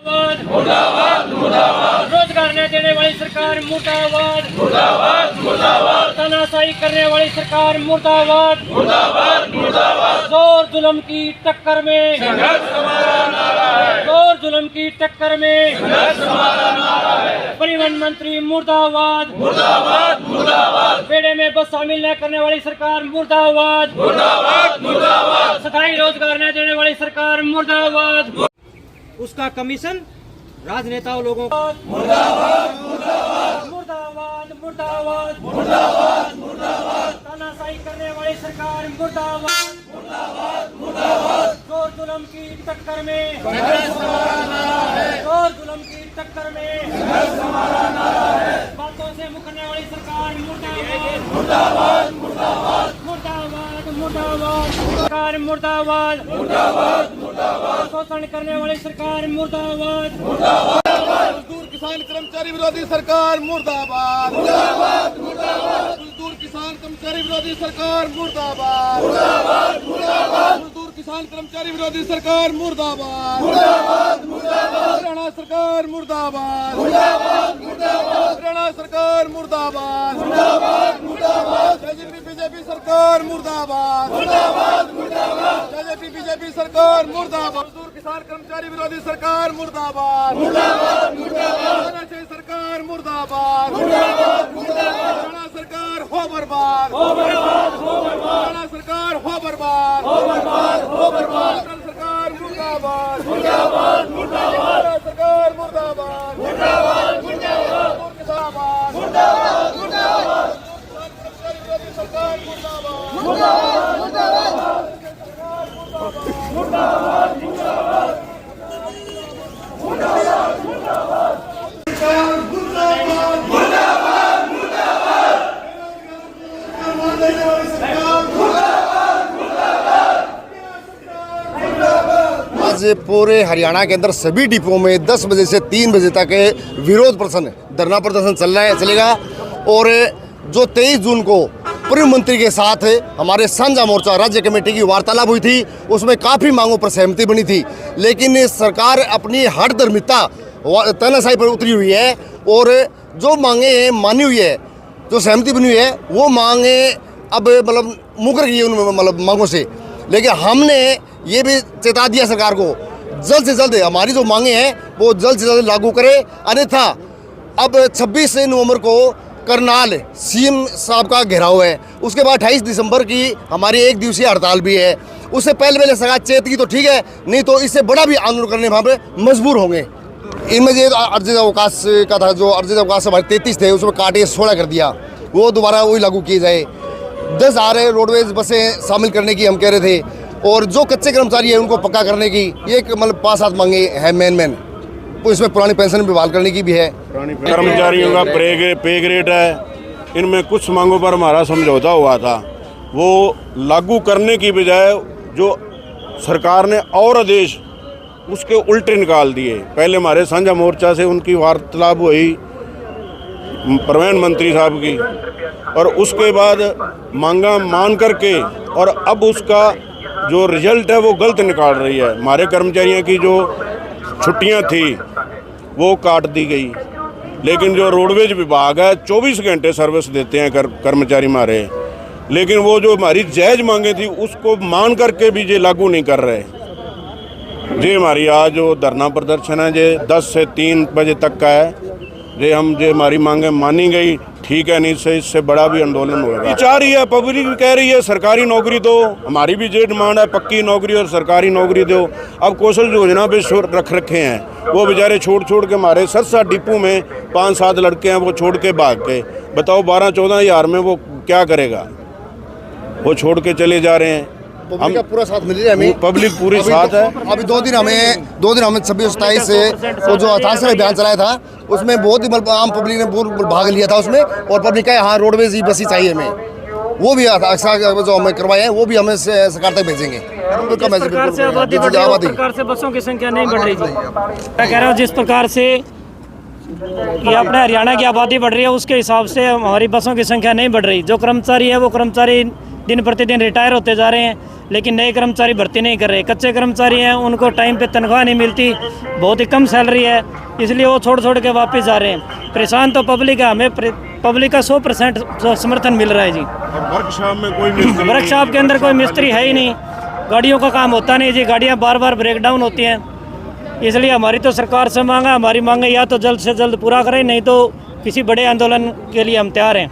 मुर्दाबाद मुर्दाबाद। रोजगार न देने वाली सरकार मुर्दाबाद मुर्दाबाद मुर्दाबाद। तानाशाही करने वाली सरकार मुर्दाबाद मुर्दाबाद मुर्दाबाद। जोर जुल्म की टक्कर में संघर्ष हमारा नारा है। जोर जुल्म की टक्कर में संघर्ष हमारा नारा है। परिवहन मंत्री मुर्दाबाद मुर्दाबाद मुर्दाबाद। बेड़े में बस शामिल न करने वाली सरकार मुर्दाबाद मुर्दाबाद मुर्दाबाद। स्थायी रोजगार न देने वाली सरकार मुर्दाबाद। उसका कमीशन राजनेताओं लोगों मुर्दाबाद मुर्दाबाद मुर्दाबाद मुर्दाबाद मुर्दाबाद मुर्दाबाद। तानाशाही करने वाली सरकार मुर्दाबाद मुर्दाबाद मुर्दाबाद। जोर जुल्म की टक्कर में संघर्ष हमारा नारा है। जोर जुल्म की टक्कर में संघर्ष हमारा नारा है। बातों से मुकरने वाली सरकार मुर्दाबाद मुर्दाबाद मुर्दाबाद मुर्दाबाद मुर्दाबाद। सरकार मुर्दाबाद मुर्दाबाद मुर्दाबाद। शोषण करने वाली सरकार मुर्दाबाद मुर्दाबाद। मजदूर किसान कर्मचारी विरोधी सरकार मुर्दाबाद मुर्दाबाद मुर्दाबाद। मजदूर किसान कर्मचारी विरोधी सरकार मुर्दाबाद मुर्दाबाद मुर्दाबाद। मजदूर किसान कर्मचारी विरोधी सरकार मुर्दाबाद मुर्दाबाद मुर्दाबाद। हरियाणा सरकार मुर्दाबाद मुर्दाबाद मुर्दाबाद। हरियाणा सरकार मुर्दाबाद मुर्दाबाद मुर्दाबाद। बीजेपी सरकार मुर्दाबाद मुर्दाबाद मुर्दाबाद। बीजेपी सरकार मुर्दाबाद। मजदूर किसान कर्मचारी विरोधी सरकार मुर्दाबाद मुर्दाबाद मुर्दाबाद। सरकार मुर्दाबाद मुर्दाबाद मुर्दाबाद। हरियाणा सरकार हो बर्बाद हो बर्बाद हो बर्बाद। हरियाणा सरकार हो बर्बाद हो बर्बाद हो बर्बाद। सरकार मुर्दाबाद मुर्दाबाद मुर्दाबाद। सरकार मुर्दाबाद मुर्दाबाद मुर्दाबाद। मुर्दाबाद मुर्दाबाद मुर्दाबाद। सरकार मुर्दाबाद मुर्दाबाद मुर्दाबाद। मुर्दाबाद मुर्दाबाद मुर्दाबाद मुर्दाबाद। सरकार मुर्दाबाद मुर्दाबाद मुर्दाबाद। आज पूरे हरियाणा के अंदर सभी डिपों में 10 बजे से 3 बजे तक विरोध प्रदर्शन धरना प्रदर्शन चलेगा। और जो 23 जून को पूर्व मंत्री के साथ हमारे साझा मोर्चा राज्य कमेटी की वार्तालाप हुई थी, उसमें काफ़ी मांगों पर सहमति बनी थी। लेकिन सरकार अपनी हठधर्मिता तानाशाही पर उतरी हुई है और जो मांगे मानी हुई है, जो सहमति बनी हुई है, वो मांगे अब मतलब मुकर गई है उन मतलब मांगों से। लेकिन हमने ये भी चेता दिया सरकार को जल्द से जल्द हमारी जो मांगे हैं वो जल्द से जल्द लागू करे, अन्यथा अब 26 नवंबर को करनाल सीएम साहब का घेराव है। उसके बाद 28 दिसंबर की हमारी 1 दिवसीय हड़ताल भी है। उससे पहले सरकार चेतगी तो ठीक है, नहीं तो इससे बड़ा भी आंदोलन करने वहाँ पे मजबूर होंगे। इनमें जो अर्जित अवकाश का था, जो अर्जित अवकाश हमारे 33 थे, उसमें काटे 16 कर दिया, वो दोबारा वही लागू किए जाए। 10,000 रोडवेज बसें शामिल करने की हम कह रहे थे, और जो कच्चे कर्मचारी हैं उनको पक्का करने की ये मतलब 5-7 मांगे हैं मेन। तो इसमें पुरानी पेंशन भी बहाल करने की भी है। कर्मचारियों का पे ग्रेड है, इनमें कुछ मांगों पर हमारा समझौता हुआ था, वो लागू करने की बजाय जो सरकार ने और आदेश उसके उल्टे निकाल दिए। पहले हमारे साझा मोर्चा से उनकी वार्तालाप हुई परिवहन मंत्री साहब की, और उसके बाद मांगा मान करके और अब उसका जो रिजल्ट है वो गलत निकाल रही है। हमारे कर्मचारियों की जो छुट्टियां थी वो काट दी गई, लेकिन जो रोडवेज विभाग है 24 घंटे सर्विस देते हैं कर्मचारी हमारे, लेकिन वो जो हमारी जायज़ मांगे थी उसको मान करके भी ये लागू नहीं कर रहे। ये हमारी आज जो धरना प्रदर्शन है ये 10 से 3 बजे तक का है। ये हमारी मांगे मानी गई ठीक है, नहीं से इससे बड़ा भी आंदोलन होगा। चाह रही है, पब्लिक भी कह रही है सरकारी नौकरी दो, हमारी भी ये डिमांड है पक्की नौकरी और सरकारी नौकरी दो। अब कौशल योजना पे रख रखे हैं, वो बेचारे छोड़ के हमारे 7 डिपो में 5-7 लड़के हैं वो छोड़ के भाग गए। बताओ 12-14 हज़ार में वो क्या करेगा, वो छोड़ के चले जा रहे हैं। हम का पूरा साथ मिल रहा है, हमें पब्लिक पूरी साथ है। अभी 2 दिन हमें 26-27 से वो जो हताशा अभियान चलाया था उसमें बहुत ही आम पब्लिक ने भाग लिया था उसमें, और पब्लिक का हाँ रोडवेज ही बस ही चाहिए हमें, वो भी जो हमें करवाए हैं वो भी हमें सरकार तक भेजेंगे। सरकार से आबादी बढ़ रही है, उस प्रकार से बसों की संख्या नहीं बढ़ रही थी। मैं कह रहा हूँ जिस प्रकार से ये अपने हरियाणा की आबादी बढ़ रही है उसके हिसाब से हमारी बसों की संख्या नहीं बढ़ रही। जो कर्मचारी है वो कर्मचारी दिन प्रतिदिन रिटायर होते जा रहे हैं, लेकिन नए कर्मचारी भर्ती नहीं कर रहे। कच्चे कर्मचारी हैं, उनको टाइम पे तनख्वाह नहीं मिलती, बहुत ही कम सैलरी है, इसलिए वो छोड़ के वापस जा रहे हैं। परेशान तो पब्लिक है, हमें पब्लिक का 100% समर्थन मिल रहा है जी। वर्कशॉप में कोई मिस्त्री वर्कशॉप के अंदर कोई मिस्त्री है ही नहीं, गाड़ियों का काम होता नहीं जी, गाड़ियाँ बार ब्रेक डाउन होती हैं। इसलिए हमारी तो सरकार से मांगा, हमारी मांगे या तो जल्द से जल्द पूरा करें, नहीं तो किसी बड़े आंदोलन के लिए हम तैयार हैं।